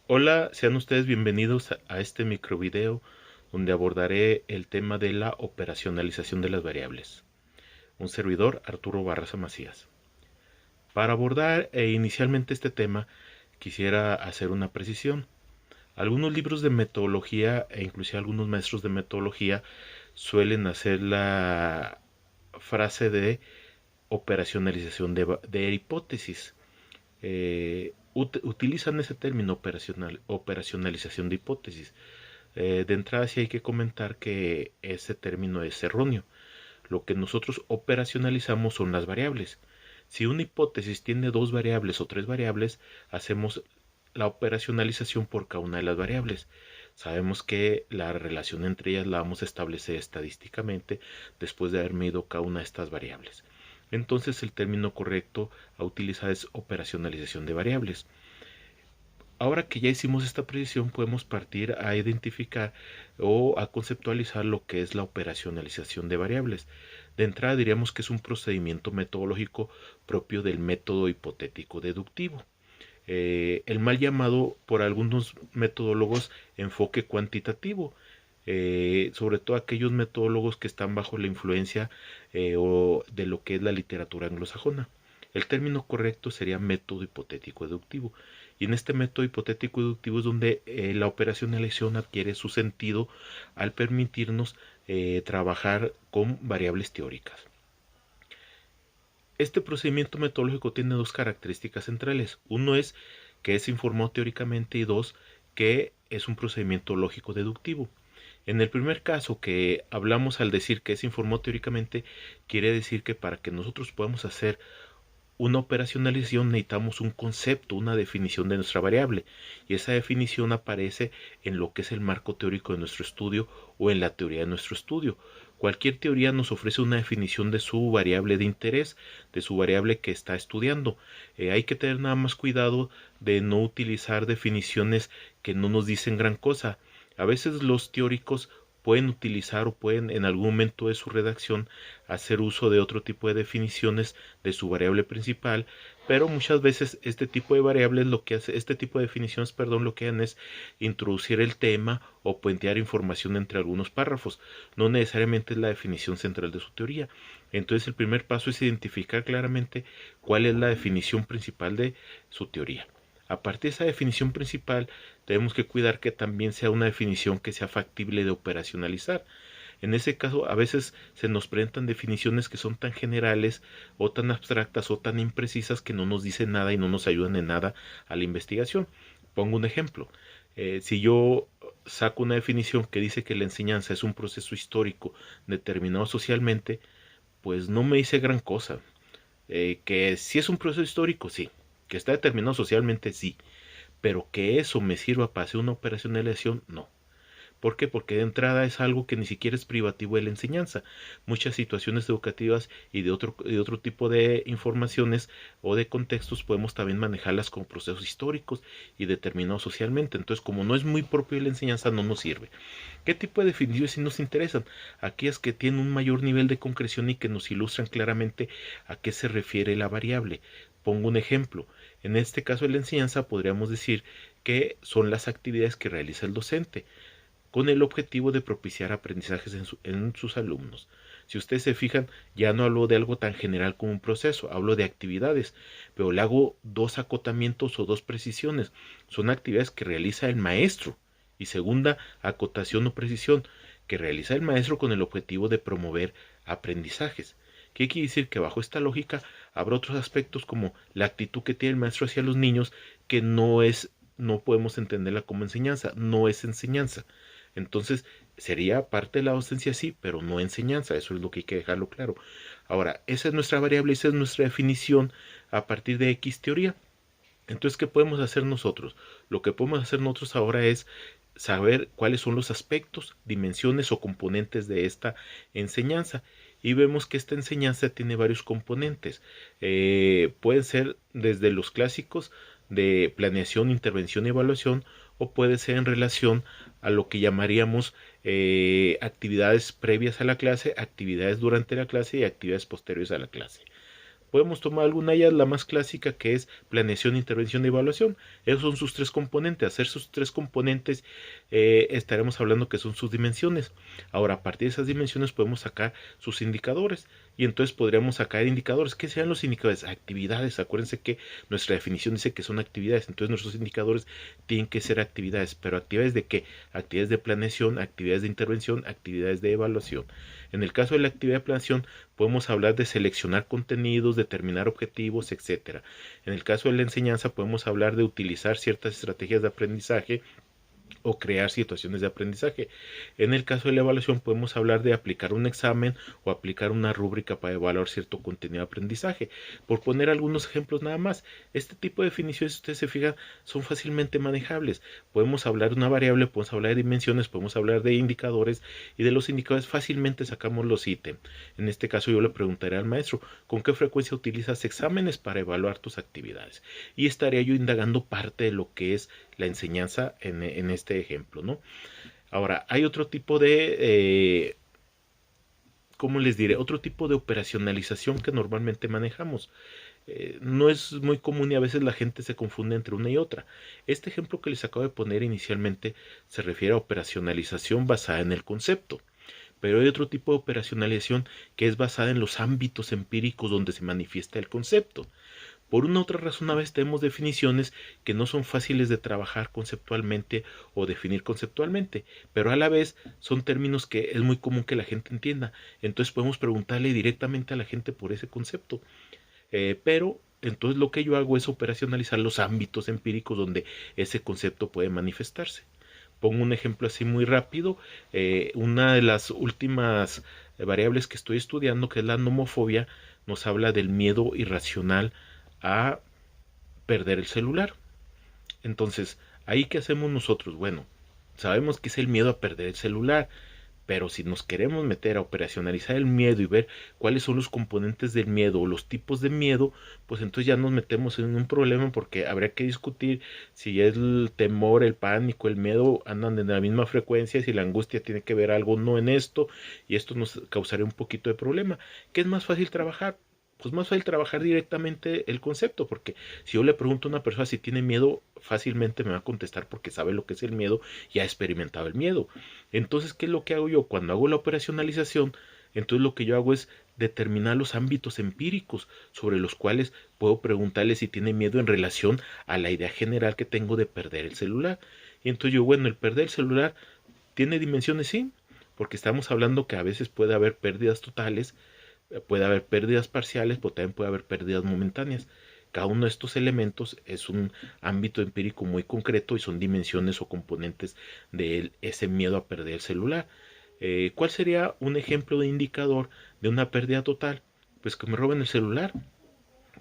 Hola, sean ustedes bienvenidos a este microvideo donde abordaré el tema de la operacionalización de las variables. Un servidor, Arturo Barraza Macías. Para abordar inicialmente este tema, quisiera hacer una precisión. Algunos libros de metodología e inclusive algunos maestros de metodología suelen hacer la frase de operacionalización de hipótesis. Utilizan ese término operacionalización de hipótesis. De entrada sí hay que comentar que ese término es erróneo. Lo que nosotros operacionalizamos son las variables. Si una hipótesis tiene dos variables o tres variables, hacemos la operacionalización por cada una de las variables. Sabemos que la relación entre ellas la vamos a establecer estadísticamente después de haber medido cada una de estas variables. Entonces el término correcto a utilizar es operacionalización de variables. Ahora que ya hicimos esta precisión, podemos partir a identificar o a conceptualizar lo que es la operacionalización de variables. De entrada diríamos que es un procedimiento metodológico propio del método hipotético deductivo. El mal llamado por algunos metodólogos enfoque cuantitativo, sobre todo aquellos metodólogos que están bajo la influencia o de lo que es la literatura anglosajona. El término correcto sería método hipotético deductivo. Y en este método hipotético deductivo es donde la operacionalización adquiere su sentido al permitirnos trabajar con variables teóricas. Este procedimiento metodológico tiene dos características centrales. Uno es que es informado teóricamente y dos, que es un procedimiento lógico deductivo. En el primer caso que hablamos al decir que es informado teóricamente, quiere decir que para que nosotros podamos hacer una operacionalización necesitamos un concepto, una definición de nuestra variable, y esa definición aparece en lo que es el marco teórico de nuestro estudio o en la teoría de nuestro estudio. Cualquier teoría nos ofrece una definición de su variable de interés, de su variable que está estudiando. Hay que tener nada más cuidado de no utilizar definiciones que no nos dicen gran cosa. A veces los teóricos pueden utilizar o pueden en algún momento de su redacción hacer uso de otro tipo de definiciones de su variable principal, pero muchas veces este tipo de variables lo que hace, este tipo de definiciones, perdón, lo que hacen es introducir el tema o puentear información entre algunos párrafos, no necesariamente es la definición central de su teoría. Entonces el primer paso es identificar claramente cuál es la definición principal de su teoría. A partir de esa definición principal, tenemos que cuidar que también sea una definición que sea factible de operacionalizar. En ese caso, a veces se nos presentan definiciones que son tan generales o tan abstractas o tan imprecisas que no nos dicen nada y no nos ayudan en nada a la investigación. Pongo un ejemplo. Si yo saco una definición que dice que la enseñanza es un proceso histórico determinado socialmente, pues no me dice gran cosa. Que si es un proceso histórico, sí. Que está determinado socialmente, sí. Pero que eso me sirva para hacer una operacionalización, no. ¿Por qué? Porque de entrada es algo que ni siquiera es privativo de la enseñanza. Muchas situaciones educativas y de otro tipo de informaciones o de contextos podemos también manejarlas como procesos históricos y determinados socialmente. Entonces, como no es muy propio de la enseñanza, no nos sirve. ¿Qué tipo de definiciones sí nos interesan? Aquellas que tienen un mayor nivel de concreción y que nos ilustran claramente a qué se refiere la variable. Pongo un ejemplo. En este caso de la enseñanza podríamos decir que son las actividades que realiza el docente con el objetivo de propiciar aprendizajes en sus alumnos. Si ustedes se fijan, ya no hablo de algo tan general como un proceso, hablo de actividades, pero le hago dos acotamientos o dos precisiones. Son actividades que realiza el maestro. Y segunda, acotación o precisión, que realiza el maestro con el objetivo de promover aprendizajes. ¿Qué quiere decir? Que bajo esta lógica habrá otros aspectos como la actitud que tiene el maestro hacia los niños que no podemos entenderla como enseñanza, no es enseñanza. Entonces, sería parte de la docencia, sí, pero no enseñanza, eso es lo que hay que dejarlo claro. Ahora, esa es nuestra variable, esa es nuestra definición a partir de X teoría. Entonces, ¿qué podemos hacer nosotros? Lo que podemos hacer nosotros ahora es saber cuáles son los aspectos, dimensiones o componentes de esta enseñanza. Y vemos que esta enseñanza tiene varios componentes. Pueden ser desde los clásicos de planeación, intervención y evaluación, o puede ser en relación a lo que llamaríamos actividades previas a la clase, actividades durante la clase y actividades posteriores a la clase. Podemos tomar alguna ya, la más clásica, que es planeación, intervención y evaluación. Esos son sus tres componentes. Hacer sus tres componentes, estaremos hablando que son sus dimensiones. Ahora, a partir de esas dimensiones podemos sacar sus indicadores. Y entonces podríamos sacar indicadores. ¿Qué sean los indicadores? Actividades. Acuérdense que nuestra definición dice que son actividades. Entonces nuestros indicadores tienen que ser actividades. ¿Pero actividades de qué? Actividades de planeación, actividades de intervención, actividades de evaluación. En el caso de la actividad de planeación, podemos hablar de seleccionar contenidos, determinar objetivos, etcétera. En el caso de la enseñanza, podemos hablar de utilizar ciertas estrategias de aprendizaje o crear situaciones de aprendizaje. En el caso de la evaluación podemos hablar de aplicar un examen o aplicar una rúbrica para evaluar cierto contenido de aprendizaje. Por poner algunos ejemplos nada más, este tipo de definiciones, si ustedes se fijan, son fácilmente manejables. Podemos hablar de una variable, podemos hablar de dimensiones, podemos hablar de indicadores, y de los indicadores fácilmente sacamos los ítems. En este caso yo le preguntaré al maestro, ¿con qué frecuencia utilizas exámenes para evaluar tus actividades? Y estaría yo indagando parte de lo que es la enseñanza en este ejemplo, ¿no? Ahora, hay otro tipo de, ¿cómo les diré? Otro tipo de operacionalización que normalmente manejamos. No es muy común y a veces la gente se confunde entre una y otra. Este ejemplo que les acabo de poner inicialmente se refiere a operacionalización basada en el concepto. Pero hay otro tipo de operacionalización que es basada en los ámbitos empíricos donde se manifiesta el concepto. Por una otra razón, a veces tenemos definiciones que no son fáciles de trabajar conceptualmente o definir conceptualmente, pero a la vez son términos que es muy común que la gente entienda. Entonces podemos preguntarle directamente a la gente por ese concepto. Pero entonces lo que yo hago es operacionalizar los ámbitos empíricos donde ese concepto puede manifestarse. Pongo un ejemplo así muy rápido. Una de las últimas variables que estoy estudiando, que es la nomofobia, nos habla del miedo irracional a perder el celular. Entonces, ¿ahí qué hacemos nosotros? Bueno, sabemos que es el miedo a perder el celular, pero si nos queremos meter a operacionalizar el miedo y ver cuáles son los componentes del miedo o los tipos de miedo, pues entonces ya nos metemos en un problema, porque habría que discutir si es el temor, el pánico, el miedo andan en la misma frecuencia, si la angustia tiene que ver algo o no en esto, y esto nos causaría un poquito de problema. ¿Qué es más fácil trabajar? Pues más fácil trabajar directamente el concepto, porque si yo le pregunto a una persona si tiene miedo, fácilmente me va a contestar porque sabe lo que es el miedo y ha experimentado el miedo. Entonces, ¿qué es lo que hago yo? Cuando hago la operacionalización, entonces lo que yo hago es determinar los ámbitos empíricos sobre los cuales puedo preguntarle si tiene miedo en relación a la idea general que tengo de perder el celular. Y entonces yo, bueno, el perder el celular tiene dimensiones, sí, porque estamos hablando que a veces puede haber pérdidas totales, puede haber pérdidas parciales, pero también puede haber pérdidas momentáneas. Cada uno de estos elementos es un ámbito empírico muy concreto y son dimensiones o componentes de ese miedo a perder el celular. ¿Cuál sería un ejemplo de indicador de una pérdida total? Pues que me roben el celular.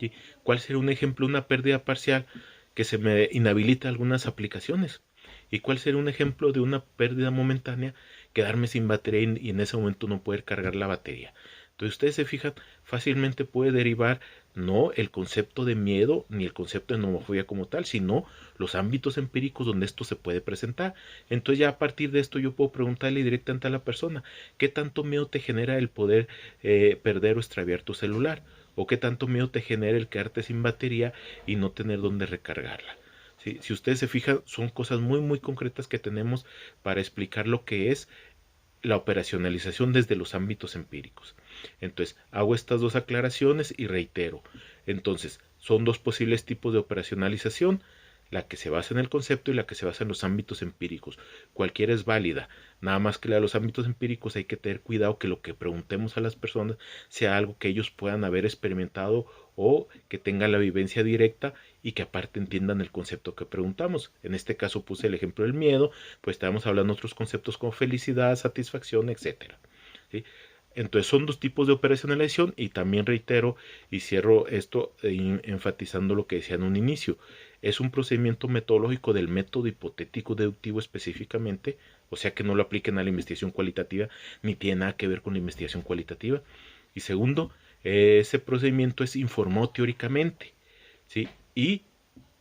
¿Sí? ¿Cuál sería un ejemplo de una pérdida parcial? Que se me inhabilita algunas aplicaciones. ¿Y cuál sería un ejemplo de una pérdida momentánea? Quedarme sin batería y en ese momento no poder cargar la batería. Entonces ustedes se fijan, fácilmente puede derivar no el concepto de miedo ni el concepto de nomofobia como tal, sino los ámbitos empíricos donde esto se puede presentar. Entonces ya a partir de esto yo puedo preguntarle directamente a la persona, ¿qué tanto miedo te genera el poder perder o extraviar tu celular? ¿O qué tanto miedo te genera el quedarte sin batería y no tener dónde recargarla? ¿Sí? Si ustedes se fijan, son cosas muy muy concretas que tenemos para explicar lo que es la operacionalización desde los ámbitos empíricos. Entonces, hago estas dos aclaraciones y reitero. Entonces, son dos posibles tipos de operacionalización, la que se basa en el concepto y la que se basa en los ámbitos empíricos. Cualquiera es válida, nada más que la de los ámbitos empíricos hay que tener cuidado que lo que preguntemos a las personas sea algo que ellos puedan haber experimentado o que tengan la vivencia directa y que aparte entiendan el concepto que preguntamos. En este caso puse el ejemplo del miedo, pues estamos hablando de otros conceptos como felicidad, satisfacción, etcétera. ¿Sí? Entonces son dos tipos de operacionalización y también reitero y cierro esto enfatizando lo que decía en un inicio. Es un procedimiento metodológico del método hipotético deductivo específicamente, o sea que no lo apliquen a la investigación cualitativa ni tiene nada que ver con la investigación cualitativa. Y segundo, ese procedimiento es informado teóricamente, ¿sí? Y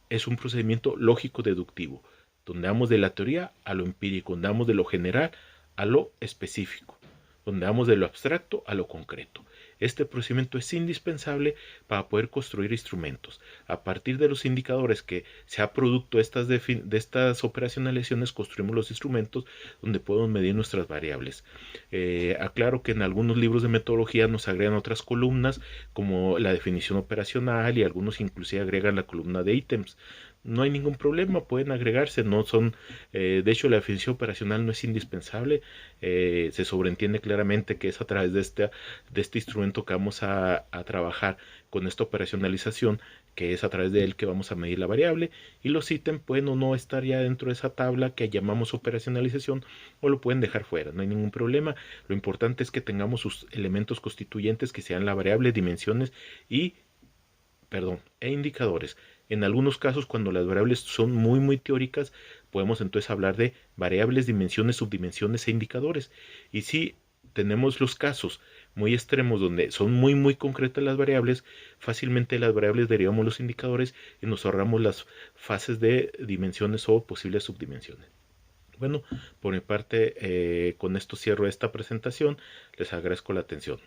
es un procedimiento lógico deductivo, donde vamos de la teoría a lo empírico, donde vamos de lo general a lo específico, donde vamos de lo abstracto a lo concreto. Este procedimiento es indispensable para poder construir instrumentos. A partir de los indicadores que sea producto de estas operacionalizaciones, construimos los instrumentos donde podemos medir nuestras variables. Aclaro que en algunos libros de metodología nos agregan otras columnas como la definición operacional, y algunos inclusive agregan la columna de ítems. No hay ningún problema, pueden agregarse, no son, de hecho la definición operacional no es indispensable, se sobreentiende claramente que es a través de este instrumento que vamos a trabajar con esta operacionalización, que es a través de él que vamos a medir la variable, y los ítems pueden o no estar ya dentro de esa tabla que llamamos operacionalización, o lo pueden dejar fuera, no hay ningún problema. Lo importante es que tengamos sus elementos constituyentes, que sean la variable, dimensiones e indicadores. En algunos casos, cuando las variables son muy teóricas, podemos entonces hablar de variables, dimensiones, subdimensiones e indicadores. Y si tenemos los casos muy extremos donde son muy concretas las variables, fácilmente las variables derivamos los indicadores y nos ahorramos las fases de dimensiones o posibles subdimensiones. Bueno, por mi parte, con esto cierro esta presentación. Les agradezco la atención.